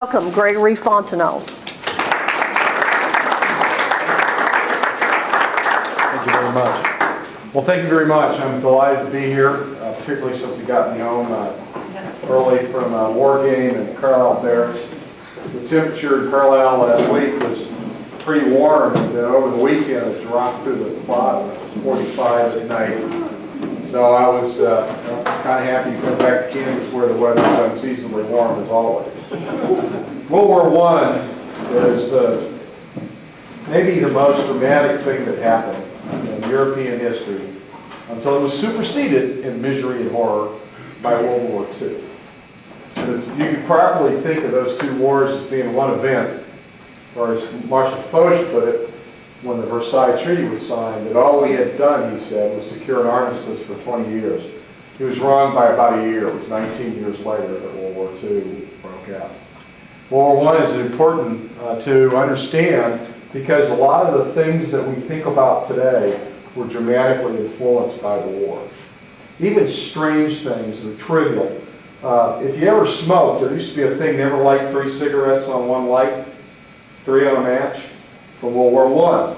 Welcome, Gregory Fontenot. Thank you very much. Well, thank you very much. I'm delighted to be here, particularly since he got me home early from a war game in Carlisle Barracks. The temperature in Carlisle last week was pretty warm, and over the weekend it dropped to the bottom of 45 at night. So I was kind of happy to come back to Kansas where the weather was unseasonably warm as always. World War I is maybe the most dramatic thing that happened in European history until it was superseded in misery and horror by World War II. You can properly think of those two wars as being one event, or as Marshal Foch put it, when the Versailles Treaty was signed, that all we had done, he said, was secure an armistice for 20 years. He was wrong by about a year. It was 19 years later that World War II broke out. World War I is important to understand because a lot of the things that we think about today were dramatically influenced by the war. Even strange things are trivial. If you ever smoked, there used to be a thing, never light 3 cigarettes on one light, 3 on a match, from World War I.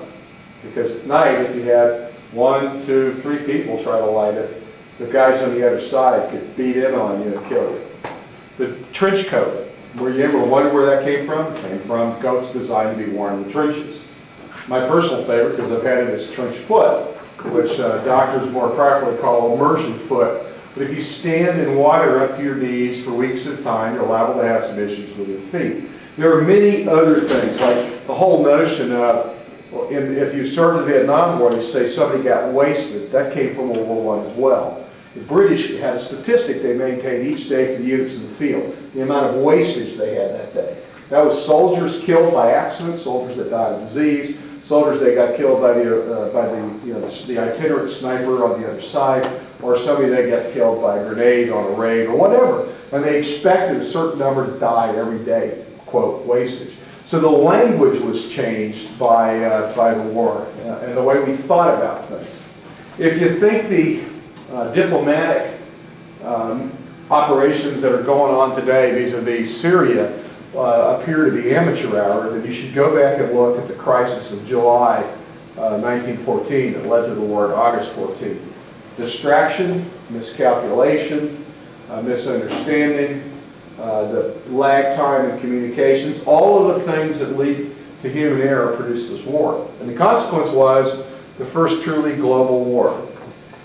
Because at night, if you had 1, 2, 3 people try to light it, the guys on the other side could beat in on you and kill you. The trench coat. Were you ever wonder where that came from? It came from coats designed to be worn in the trenches. My personal favorite, because I've had it, is trench foot, which doctors more properly call immersion foot. But if you stand in water up to your knees for weeks at a time, you're liable to have some issues with your feet. There are many other things, like the whole notion of, if you served in the Vietnam War, you say somebody got wasted. That came from World War I as well. The British had a statistic they maintained each day for the units in the field, the amount of wastage they had that day. That was soldiers killed by accident, soldiers that died of disease, soldiers that got killed by the itinerant sniper on the other side, or somebody that got killed by a grenade on a raid or whatever. And they expected a certain number to die every day, quote, wastage. So the language was changed by the war and the way we thought about things. If you think the diplomatic operations that are going on today vis-a-vis Syria appear to be amateur hour, then you should go back and look at the crisis of July 1914 that led to the war in August 14. Distraction, miscalculation, misunderstanding, the lag time in communications, all of the things that lead to human error produced this war. And the consequence was the first truly global war.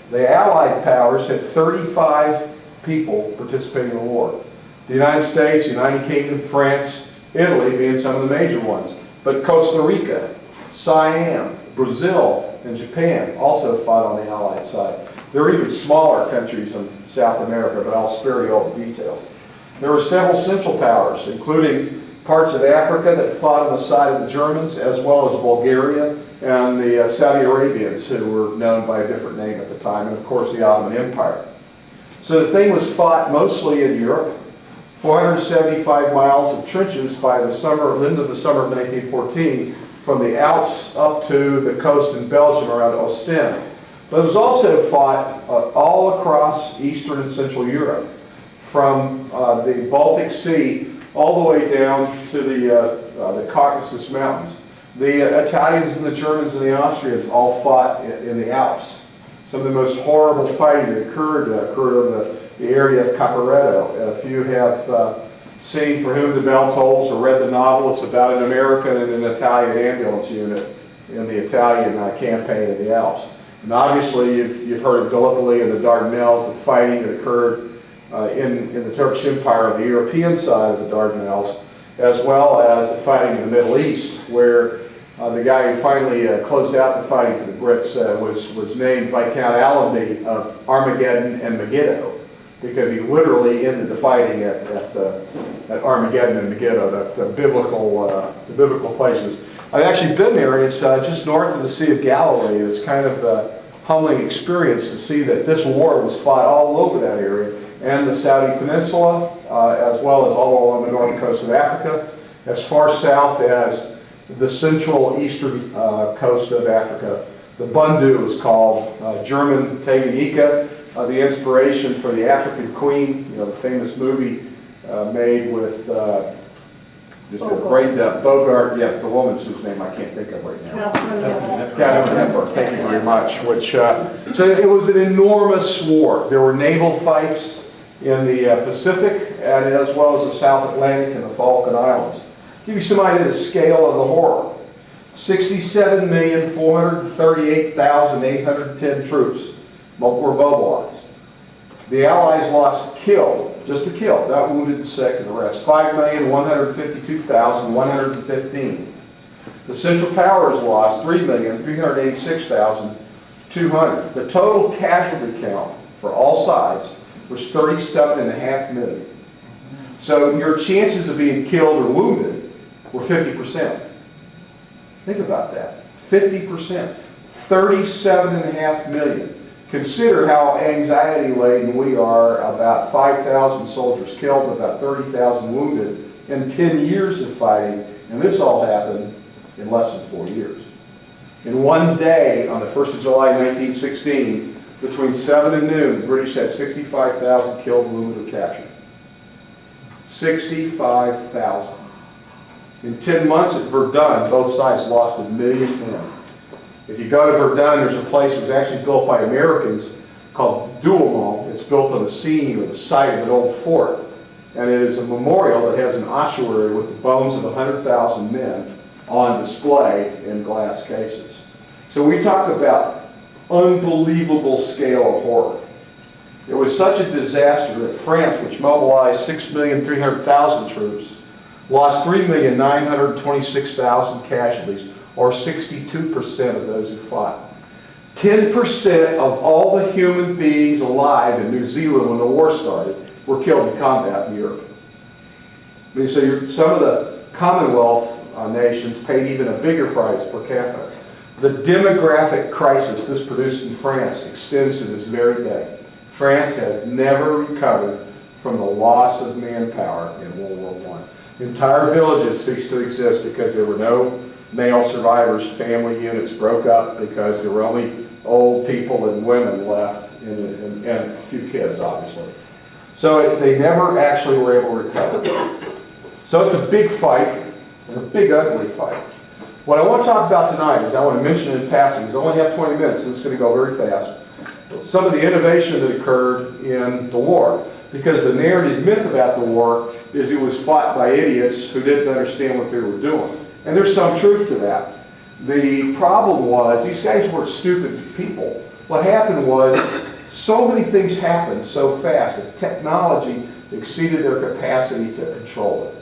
The Allied powers had 35 people participating in the war. The United States, United Kingdom, France, Italy being some of the major ones. But Costa Rica, Siam, Brazil, and Japan also fought on the Allied side. There are even smaller countries in South America, but I'll spare you all the details. There were several Central Powers, including parts of Africa that fought on the side of the Germans, as well as Bulgaria and the Saudi Arabians, who were known by a different name at the time, and of course the Ottoman Empire. So the thing was fought mostly in Europe, 475 miles of trenches by the summer, into the summer of 1914, from the Alps up to the coast in Belgium around Ostend. But it was also fought all across Eastern and Central Europe, from the Baltic Sea all the way down to the Caucasus Mountains. The Italians and the Germans and the Austrians all fought in the Alps. Some of the most horrible fighting that occurred over the area of Caporetto. If you have seen For Whom the Bell Tolls or read the novel, it's about an American and an Italian ambulance unit in the Italian campaign in the Alps. And obviously you've heard of Gallipoli and the Dardanelles, the fighting that occurred in the Turkish Empire on the European side of the Dardanelles, as well as the fighting in the Middle East, where the guy who finally closed out the fighting for the Brits was named Viscount Allenby of Armageddon and Megiddo, because he literally ended the fighting at Armageddon and Megiddo, the biblical places. I've actually been there, and it's just north of the Sea of Galilee. It's kind of a humbling experience to see that this war was fought all over that area, and the Saudi Peninsula, as well as all along the north coast of Africa, as far south as the central eastern coast of Africa. The Bundu is called, German Tanganyika, the inspiration for the African Queen, the famous movie made with Just a brain dead Bogart, yeah, the woman's whose name I can't think of right now. Catherine Hepburn, thank you very much. So it was an enormous war. There were naval fights in the Pacific and as well as the South Atlantic and the Falkland Islands. Give you some idea of the scale of the horror. 67,438,810 troops were mobilized. The Allies lost killed, just the killed, not wounded and sick and the rest, 5,152,115. The Central Powers lost 3,386,200. The total casualty count for all sides was 37.5 million. So your chances of being killed or wounded were 50%. Think about that. 50%. 37.5 million. Consider how anxiety-laden we are, about 5,000 soldiers killed, about 30,000 wounded in 10 years of fighting, and this all happened in less than 4 years. In one day, on the 1st of July 1916, between 7 and noon, the British had 65,000 killed, wounded, or captured. 65,000. In 10 months at Verdun, both sides lost 1 million men. If you go to Verdun, there's a place that was actually built by Americans called Douaumont. It's built on the scene or the site of an old fort. And it is a memorial that has an ossuary with the bones of 100,000 men on display in glass cases. So we talk about unbelievable scale of horror. It was such a disaster that France, which mobilized 6,300,000 troops, lost 3,926,000 casualties, or 62% of those who fought. 10% of all the human beings alive in New Zealand when the war started were killed in combat in Europe. I mean, so some of the Commonwealth nations paid even a bigger price per capita. The demographic crisis this produced in France extends to this very day. France has never recovered from the loss of manpower in World War I. Entire villages ceased to exist because there were no male survivors. Family units broke up because there were only old people and women left and a few kids, obviously. So they never actually were able to recover. So it's a big fight, and a big ugly fight. What I want to talk about tonight is I want to mention in passing, because I only have 20 minutes, and it's going to go very fast, some of the innovation that occurred in the war. Because the narrative myth about the war is it was fought by idiots who didn't understand what they were doing. And there's some truth to that. The problem was, these guys weren't stupid people. What happened was, so many things happened so fast that technology exceeded their capacity to control it.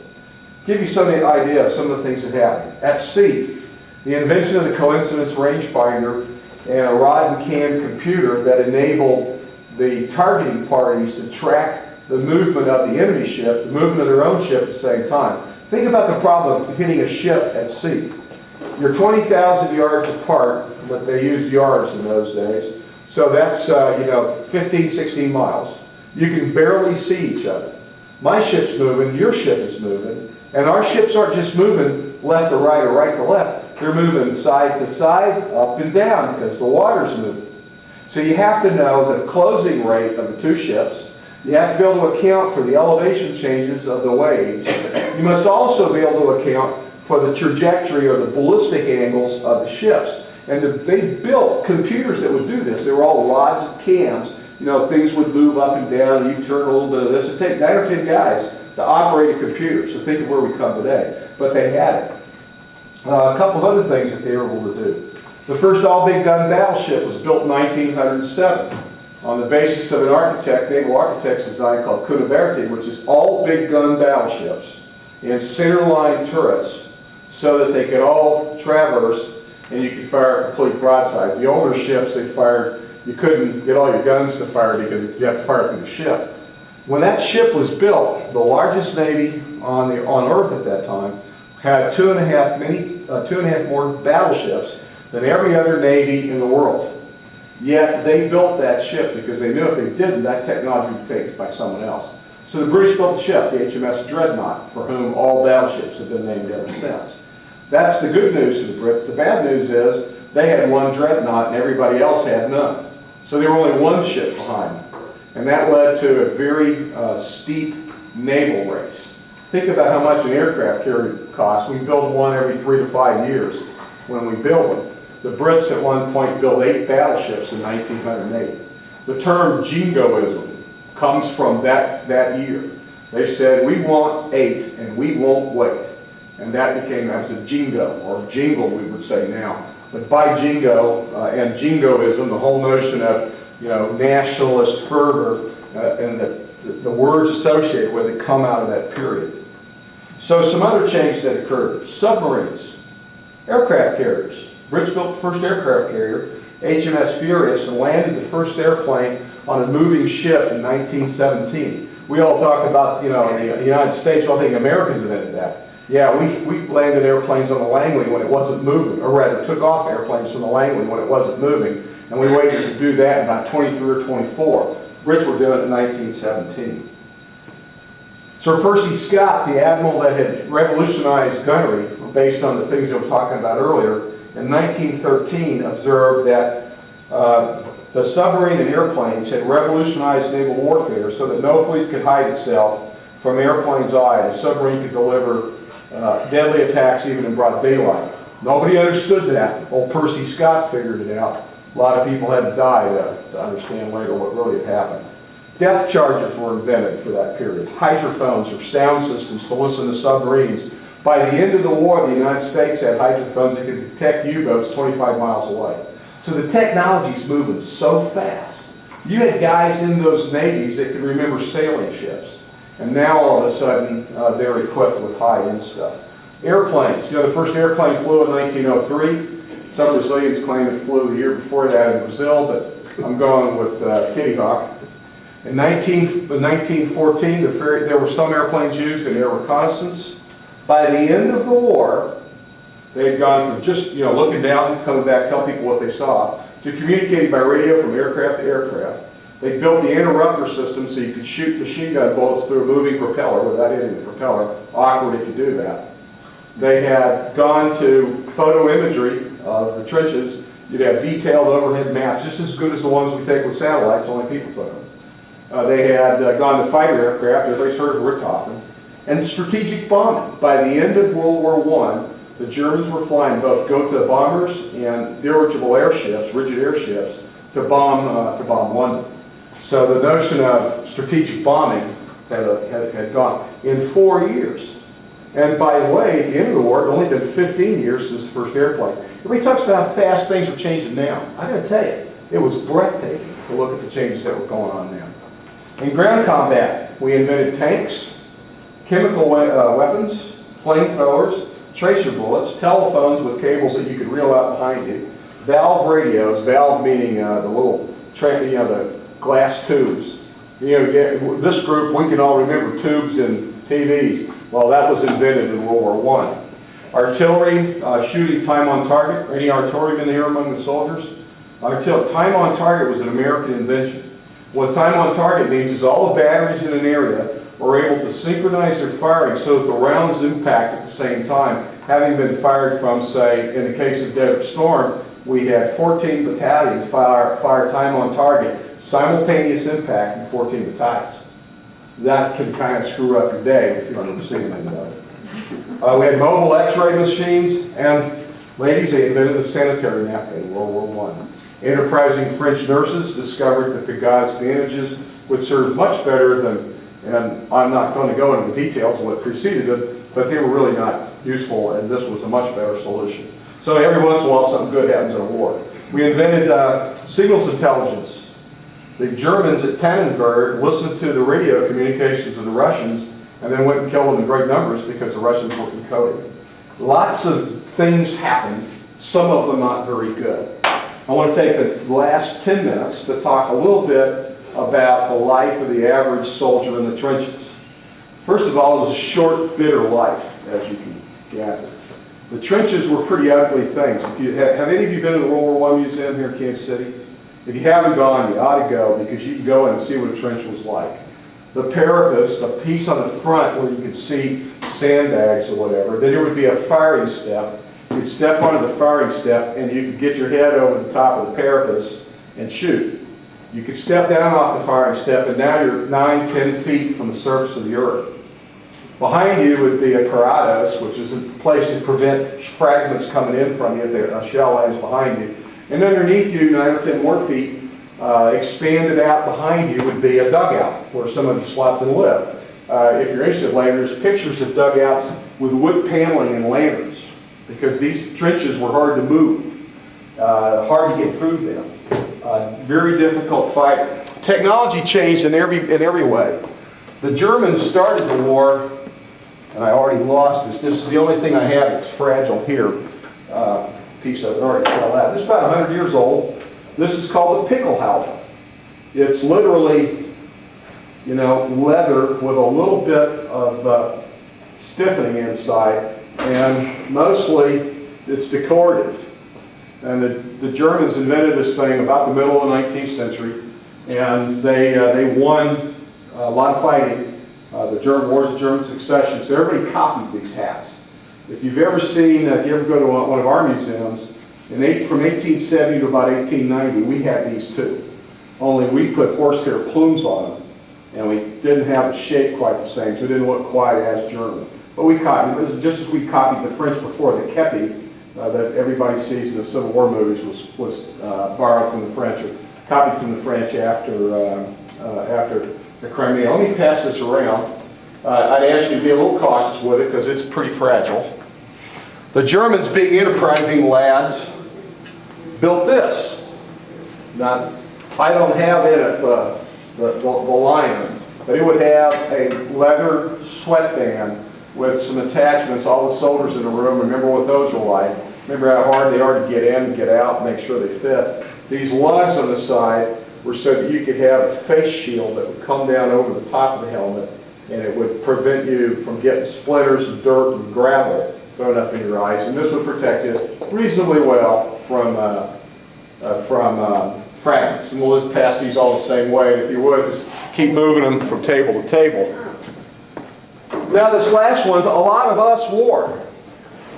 Give you some idea of some of the things that happened. At sea, the invention of the coincidence rangefinder and a rod and can computer that enabled the targeting parties to track the movement of the enemy ship, the movement of their own ship at the same time. Think about the problem of hitting a ship at sea. You're 20,000 yards apart, but they used yards in those days. So that's, 15, 16 miles. You can barely see each other. My ship's moving, your ship is moving, and our ships aren't just moving left to right or right to left. They're moving side to side, up and down, because the water's moving. So you have to know the closing rate of the two ships. You have to be able to account for the elevation changes of the waves. You must also be able to account for the trajectory or the ballistic angles of the ships. And they built computers that would do this. They were all rods and cams. Things would move up and down, and you turn a little bit of this. It'd take 9 or 10 guys to operate a computer. So think of where we come today. But they had it. A couple of other things that they were able to do. The first all-big gun battleship was built in 1907 on the basis of an naval architect's design called Cuniberte, which is all big gun battleships and centerline turrets so that they could all traverse and you could fire complete broadsides. The older ships they fired, you couldn't get all your guns to fire because you have to fire through the ship. When that ship was built, the largest navy on Earth at that time had two and a half more battleships than every other navy in the world. Yet they built that ship because they knew if they didn't, that technology would be taken by someone else. So the British built the ship, the HMS Dreadnought, for whom all battleships have been named ever since. That's the good news to the Brits. The bad news is they had one Dreadnought and everybody else had none. So they were only one ship behind them. And that led to a very steep naval race. Think about how much an aircraft carrier costs. We build one every 3 to 5 years when we build them. The Brits at one point built 8 battleships in 1908. The term jingoism comes from that year. They said, we want 8 and we won't wait. And that became, as a jingo, or jingle we would say now. But by jingo and jingoism, the whole notion of nationalist fervor and the words associated with it come out of that period. So some other changes that occurred. Submarines, aircraft carriers. Brits built the first aircraft carrier, HMS Furious, and landed the first airplane on a moving ship in 1917. We all talk about, in the United States, we all think Americans invented that. Yeah, we landed airplanes on the Langley when it wasn't moving, or rather took off airplanes from the Langley when it wasn't moving, and we waited to do that in about 23 or 24. Brits were doing it in 1917. Sir Percy Scott, the admiral that had revolutionized gunnery, based on the things I was talking about earlier, in 1913 observed that the submarine and airplanes had revolutionized naval warfare so that no fleet could hide itself from airplane's eye. A submarine could deliver deadly attacks even in broad daylight. Nobody understood that. Old Percy Scott figured it out. A lot of people had to die to understand later what really had happened. Depth chargers were invented for that period. Hydrophones or sound systems to listen to submarines. By the end of the war, the United States had hydrophones that could detect U-boats 25 miles away. So the technology's moving so fast. You had guys in those navies that could remember sailing ships. And now all of a sudden, they're equipped with high-end stuff. Airplanes. The first airplane flew in 1903. Some Brazilians claim it flew the year before that in Brazil, but I'm going with Kitty Hawk. In 1914, there were some airplanes used in air reconnaissance. By the end of the war, they had gone from just looking down, coming back, tell people what they saw, to communicating by radio from aircraft to aircraft. They built the interrupter system so you could shoot machine gun bullets through a moving propeller without hitting the propeller. Awkward if you do that. They had gone to photo imagery of the trenches. You'd have detailed overhead maps, just as good as the ones we take with satellites, only people took them. They had gone to fighter aircraft, everybody's heard of Richthofen, and strategic bombing. By the end of World War I, the Germans were flying both Gotha bombers and dirigible airships, rigid airships, to bomb London. So the notion of strategic bombing had gone in 4 years. And by the way, at the end of the war, it had only been 15 years since the first airplane. Everybody talks about how fast things are changing now. I gotta tell you, it was breathtaking to look at the changes that were going on now. In ground combat, we invented tanks, chemical weapons, flamethrowers, tracer bullets, telephones with cables that you could reel out behind you, valve radios, valve meaning the little, the glass tubes. This group, we can all remember tubes in TVs. Well, that was invented in World War I. Artillery, shooting time on target. Any artillerymen here among the soldiers? Time on target was an American invention. What time on target means is all the batteries in an area are able to synchronize their firing so that the rounds impact at the same time, having been fired from, say, in the case of Desert Storm, we had 14 battalions fire time on target, simultaneous impact in 14 battalions. That can kind of screw up your day if you've ever seen it. We had mobile x-ray machines, and ladies, they invented the sanitary napkin in World War I. Enterprising French nurses discovered that the gauze bandages would serve much better than, and I'm not going to go into the details of what preceded it, but they were really not useful, and this was a much better solution. So every once in a while something good happens in a war. We invented signals intelligence. The Germans at Tannenberg listened to the radio communications of the Russians and then went and killed them in great numbers because the Russians were encoding. Lots of things happened, some of them not very good. I want to take the last 10 minutes to talk a little bit about the life of the average soldier in the trenches. First of all, it was a short, bitter life, as you can gather. The trenches were pretty ugly things. Have any of you been to the World War I Museum here in Kansas City? If you haven't gone, you ought to go, because you can go in and see what a trench was like. The parapet, a piece on the front where you could see sandbags or whatever. Then there would be a firing step. You'd step onto the firing step and you could get your head over the top of the parapet and shoot. You could step down off the firing step and now you're 9, 10 feet from the surface of the earth. Behind you would be a parados, which is a place to prevent fragments coming in from you if the shell lands behind you. And underneath you, 9 or 10 more feet, expanded out behind you would be a dugout where some of you slept and lived. If you're interested later, there's pictures of dugouts with wood paneling and lanterns because these trenches were hard to move, hard to get through them. Very difficult fight. Technology changed in every way. The Germans started the war, and I already lost this. This is the only thing I have that's fragile here. Piece of it already fell out. This is about 100 years old. This is called a Pickelhaube. It's literally, leather with a little bit of stiffening inside, and mostly it's decorative. And the Germans invented this thing about the middle of the 19th century, and they won a lot of fighting. The Wars of German Succession, so everybody copied these hats. If you ever go to one of our museums, from 1870 to about 1890, we had these too. Only we put horsehair plumes on them, and we didn't have the shape quite the same, so it didn't look quite as German. But we copied it, just as we copied the French before. The kepi that everybody sees in the Civil War movies was borrowed from the French, or copied from the French after the Crimea. Let me pass this around. I'd ask you to be a little cautious with it because it's pretty fragile. The Germans, being enterprising lads, built this. Now, I don't have in it the lining, but it would have a leather sweatband with some attachments. All the soldiers in the room, remember what those were like. Remember how hard they are to get in and get out, make sure they fit. These lugs on the side were so that you could have a face shield that would come down over the top of the helmet, and it would prevent you from getting splinters and dirt and gravel thrown up in your eyes. And this would protect you reasonably well from fragments. And we'll just pass these all the same way. And if you would, just keep moving them from table to table. Now this last one, a lot of us wore.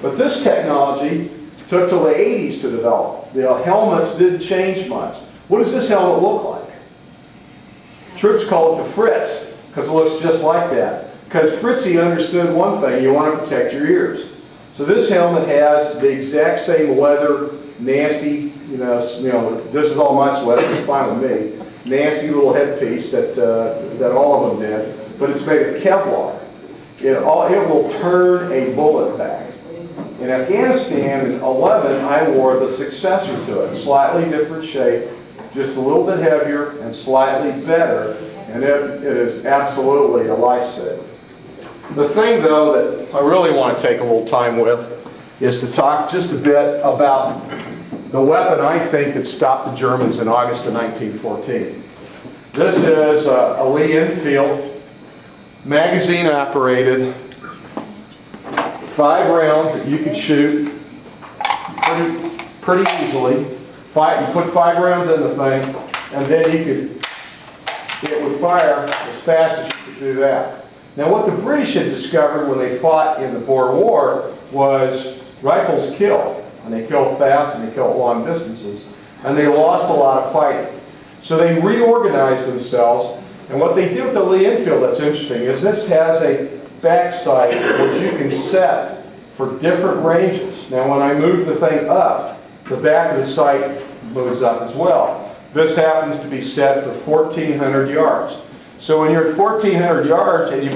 But this technology took till the 80s to develop. The helmets didn't change much. What does this helmet look like? Troops call it the Fritz, because it looks just like that. Because Fritzy understood one thing: you want to protect your ears. So this helmet has the exact same leather, nasty, this is all my sweat, it's fine with me. Nasty little headpiece that all of them did, but it's made of Kevlar. It will turn a bullet back. In Afghanistan in 11, I wore the successor to it, slightly different shape, just a little bit heavier and slightly better, and it is absolutely a lifesaver. The thing, though, that I really want to take a little time with is to talk just a bit about the weapon I think that stopped the Germans in August of 1914. This is a Lee Enfield, magazine operated, 5 rounds that you could shoot pretty easily. You put 5 rounds in the thing, and then it would fire as fast as you could do that. Now what the British had discovered when they fought in the Boer War was rifles kill, and they kill fast and they kill at long distances, and they lost a lot of fighting. So they reorganized themselves, and what they did with the Lee Enfield that's interesting is this has a backside which you can set for different ranges. Now when I move the thing up, the back of the sight moves up as well. This happens to be set for 1,400 yards. So when you're at 1,400 yards and you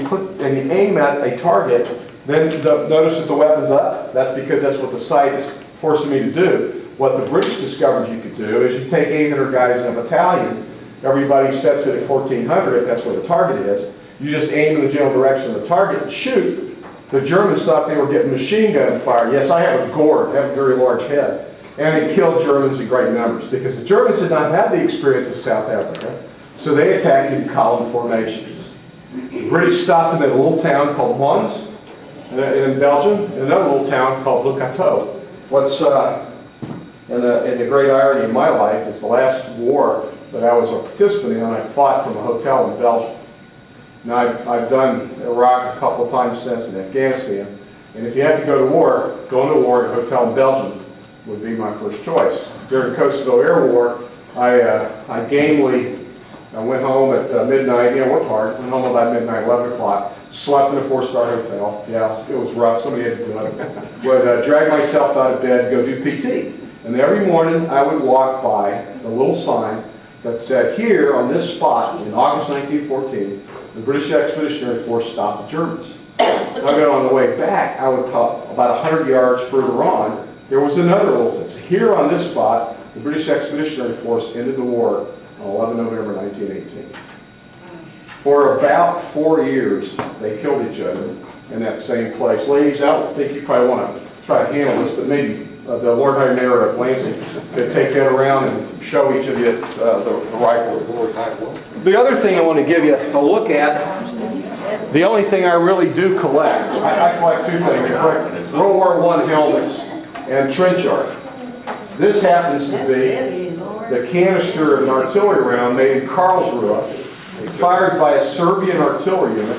aim at a target, then notice that the weapon's up. That's because that's what the sight is forcing me to do. What the British discovered you could do is you take 800 guys in a battalion, everybody sets it at 1,400 if that's where the target is. You just aim in the general direction of the target and shoot. The Germans thought they were getting machine gun fire. Yes, I have a gourd, I have a very large head. And it killed Germans in great numbers because the Germans did not have the experience of South Africa. So they attacked in column formations. The British stopped them at a little town called Mons in Belgium, and another little town called Le Cateau. What's and the great irony in my life is the last war that I was a participant in, I fought from a hotel in Belgium. Now I've done Iraq a couple of times since, in Afghanistan, and if you have to go to war, going to war at a hotel in Belgium would be my first choice. During the Kosovo Air War, I gamely went home at midnight, worked hard, went home about midnight, 11 o'clock, slept in a 4-star hotel. Yeah, it was rough, somebody had to do it. Would drag myself out of bed, go do PT. And every morning I would walk by a little sign that said, here on this spot in August 1914, the British Expeditionary Force stopped the Germans. Now on the way back, I would pop about 100 yards further on, there was another little thing. Here on this spot, the British Expeditionary Force ended the war on 11 November 1918. For about 4 years, they killed each other in that same place. Ladies, I don't think you probably want to try to handle this, but maybe the Lord High Mayor of Lansing could take that around and show each of you the rifle. The other thing I want to give you a look at, the only thing I really do collect, I collect two things. I collect World War I helmets and trench arc. This happens to be the canister of an artillery round made in Karlsruhe, fired by a Serbian artillery unit.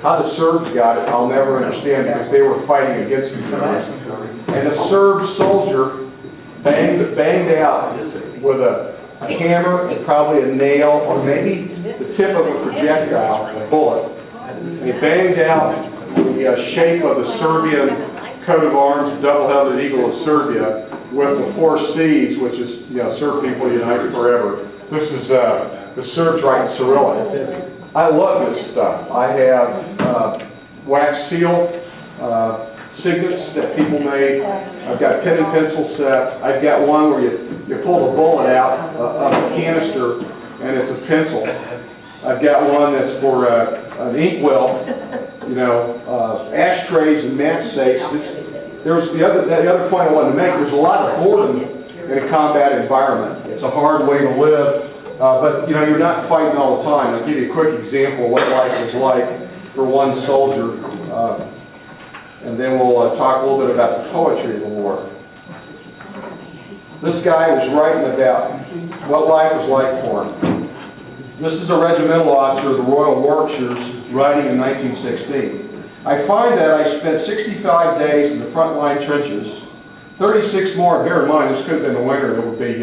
How the Serbs got it, I'll never understand, because they were fighting against the Germans. And a Serb soldier banged out with a hammer and probably a nail, or maybe the tip of a projectile, a bullet. And he banged out the shape of the Serbian coat of arms, the double-headed eagle of Serbia, with the 4 C's, which is, Serb people unite forever. This is the Serbs write in Cyrillic. I love this stuff. I have wax seal signets that people made. I've got pen and pencil sets. I've got one where you pull the bullet out of a canister and it's a pencil. I've got one that's for an inkwell, ashtrays and match safes. There's the other point I wanted to make. There's a lot of boredom in a combat environment. It's a hard way to live. But you're not fighting all the time. I'll give you a quick example of what life is like for one soldier, and then we'll talk a little bit about the poetry of the war. This guy was writing about what life was like for him. This is a regimental officer of the Royal Warwickshires writing in 1916. I find that I spent 65 days in the front line trenches, 36 more, bear in mind this could have been the winter, it would be,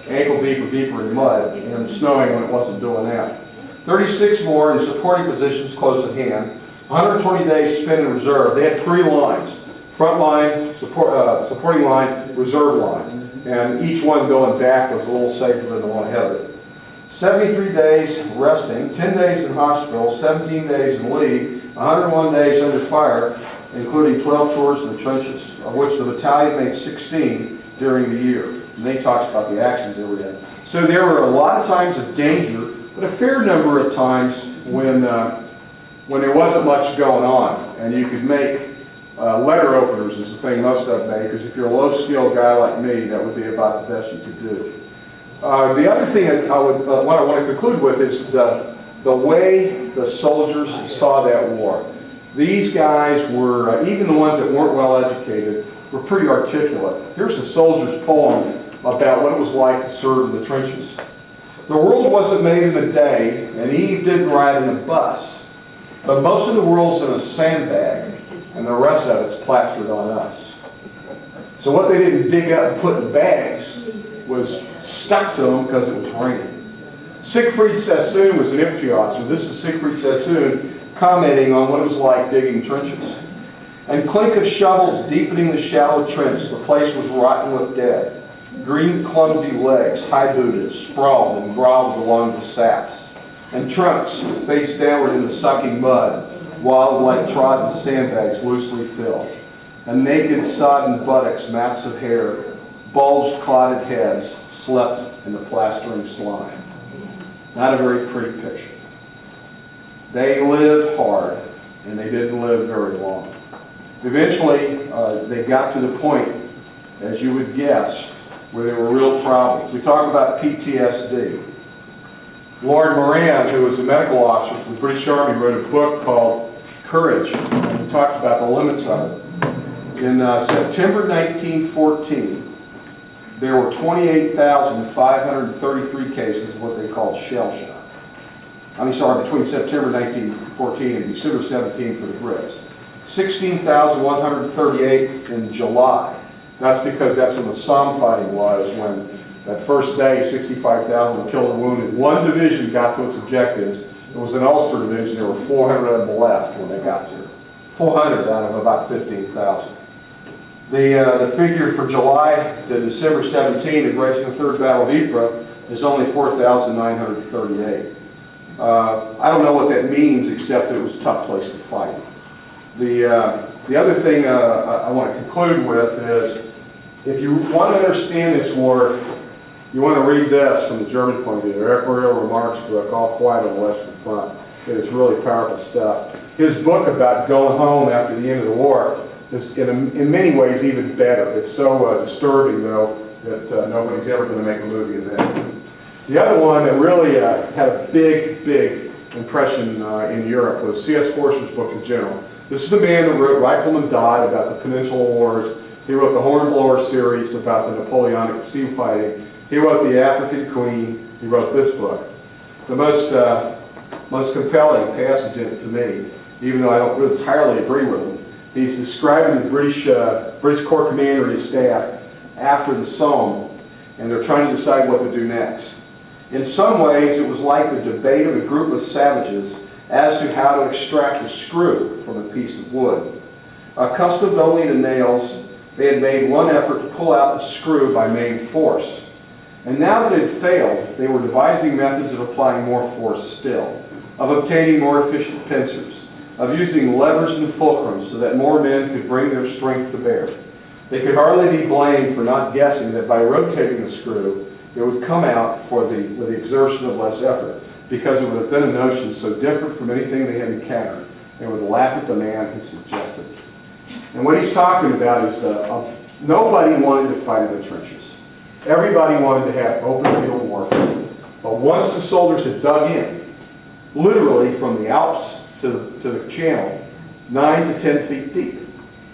ankle deep or deeper in mud, and snowing when it wasn't doing that. 36 more in supporting positions close at hand, 120 days spent in reserve. They had 3 lines, front line, supporting line, reserve line, and each one going back was a little safer than the one ahead of it. 73 days resting, 10 days in hospital, 17 days in leave, 101 days under fire, including 12 tours in the trenches, of which the battalion made 16 during the year. And they talks about the actions they were in. So there were a lot of times of danger, but a fair number of times when there wasn't much going on, and you could make letter openers is the thing most of them make, because if you're a low-skilled guy like me, that would be about the best you could do. The other thing what I want to conclude with is the way the soldiers saw that war. These guys were, even the ones that weren't well educated, were pretty articulate. Here's a soldier's poem about what it was like to serve in the trenches. The world wasn't made in a day, and Eve didn't ride in a bus, but most of the world's in a sandbag, and the rest of it's plastered on us. So what they didn't dig up and put in bags was stuck to them because it was raining. Siegfried Sassoon was an infantry officer. This is Siegfried Sassoon commenting on what it was like digging trenches. And clink of shovels deepening the shallow trench. The place was rotten with dead. Green clumsy legs, high-booted, sprawled and grovelled along the saps. And trunks, face downward in the sucking mud, wild like trodden sandbags loosely filled. And naked sodden buttocks, mats of hair, bulged clotted heads, slept in the plastering slime. Not a very pretty picture. They lived hard, and they didn't live very long. Eventually, they got to the point, as you would guess, where there were real problems. We talk about PTSD. Lord Moran, who was a medical officer for the British Army, wrote a book called Courage, and he talked about the limits of it. In September 1914, there were 28,533 cases of what they called shell shock. Between September 1914 and December 17 for the Brits. 16,138 in July. That's because that's when the Somme fighting was, when that first day 65,000 were killed and wounded. One division got to its objectives, It was an Ulster division. There were 400 of them left when they got there. 400 out of about 15,000. The figure for July to December 17, embracing the Third Battle of Ypres, is only 4,938. I don't know what that means, except that it was a tough place to fight. The other thing I want to conclude with is, if you want to understand this war, you want to read this from the German point of view. Eric Muriel Remarque's book, All Quiet on the Western Front. It is really powerful stuff. His book about going home after the end of the war is in many ways even better. It's so disturbing, though, that nobody's ever going to make a movie of that. The other one that really had a big impression in Europe was C.S. Forster's book, The General. This is a man who wrote Rifleman Dodd about the Peninsular Wars. He wrote the Hornblower series about the Napoleonic sea fighting. He wrote The African Queen. He wrote this book. The most compelling passage in it to me, even though I don't entirely agree with him, he's describing the British Corps commander and his staff after the Somme, and they're trying to decide what to do next. In some ways, it was like the debate of a group of savages as to how to extract a screw from a piece of wood. Accustomed only to nails, they had made one effort to pull out the screw by main force. And now that it had failed, they were devising methods of applying more force still, of obtaining more efficient pincers, of using levers and fulcrums so that more men could bring their strength to bear. They could hardly be blamed for not guessing that by rotating the screw, it would come out with the exertion of less effort, because it would have been a notion so different from anything they had encountered. They would laugh at the man who suggested it. And what he's talking about is nobody wanted to fight in the trenches. Everybody wanted to have open field warfare. But once the soldiers had dug in, literally from the Alps to the Channel, 9 to 10 feet deep,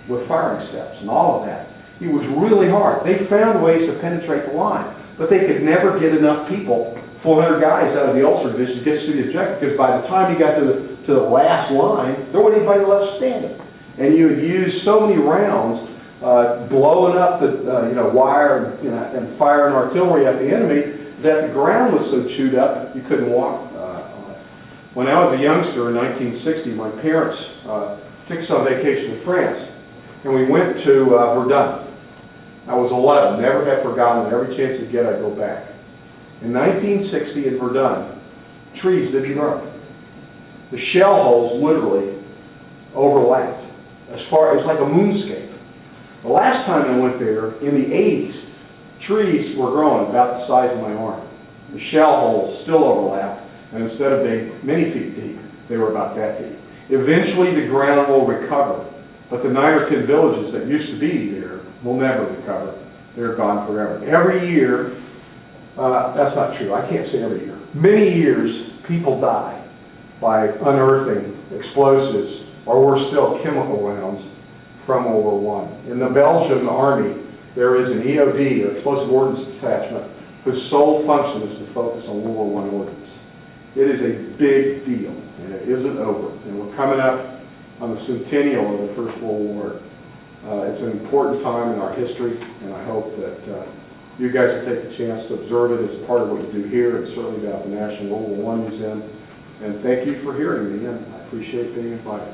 with firing steps and all of that, it was really hard. They found ways to penetrate the line, but they could never get enough people, 400 guys out of the Ulster Division, to get to the objective, because by the time you got to the last line, there wasn't anybody left standing. And you would use so many rounds blowing up the wire and firing artillery at the enemy that the ground was so chewed up you couldn't walk on it. When I was a youngster in 1960, my parents took us on vacation to France, and we went to Verdun. I was 11, never have forgotten it. Every chance I get, I go back. In 1960 in Verdun, trees didn't grow. The shell holes literally overlapped. It was like a moonscape. The last time I went there, in the 80s, trees were growing about the size of my arm. The shell holes still overlapped, and instead of being many feet deep, they were about that deep. Eventually the ground will recover, but the 9 or 10 villages that used to be there will never recover. They're gone forever. Every year, that's not true, I can't say every year. Many years, people die by unearthing explosives, or worse still, chemical rounds from World War I. In the Belgian army, there is an EOD, or Explosive Ordnance Detachment, whose sole function is to focus on World War I ordnance. It is a big deal, and it isn't over. And we're coming up on the centennial of the First World War. It's an important time in our history, and I hope that you guys will take the chance to observe it as part of what you do here, and certainly about the National World War I Museum. And thank you for hearing me, and I appreciate being invited.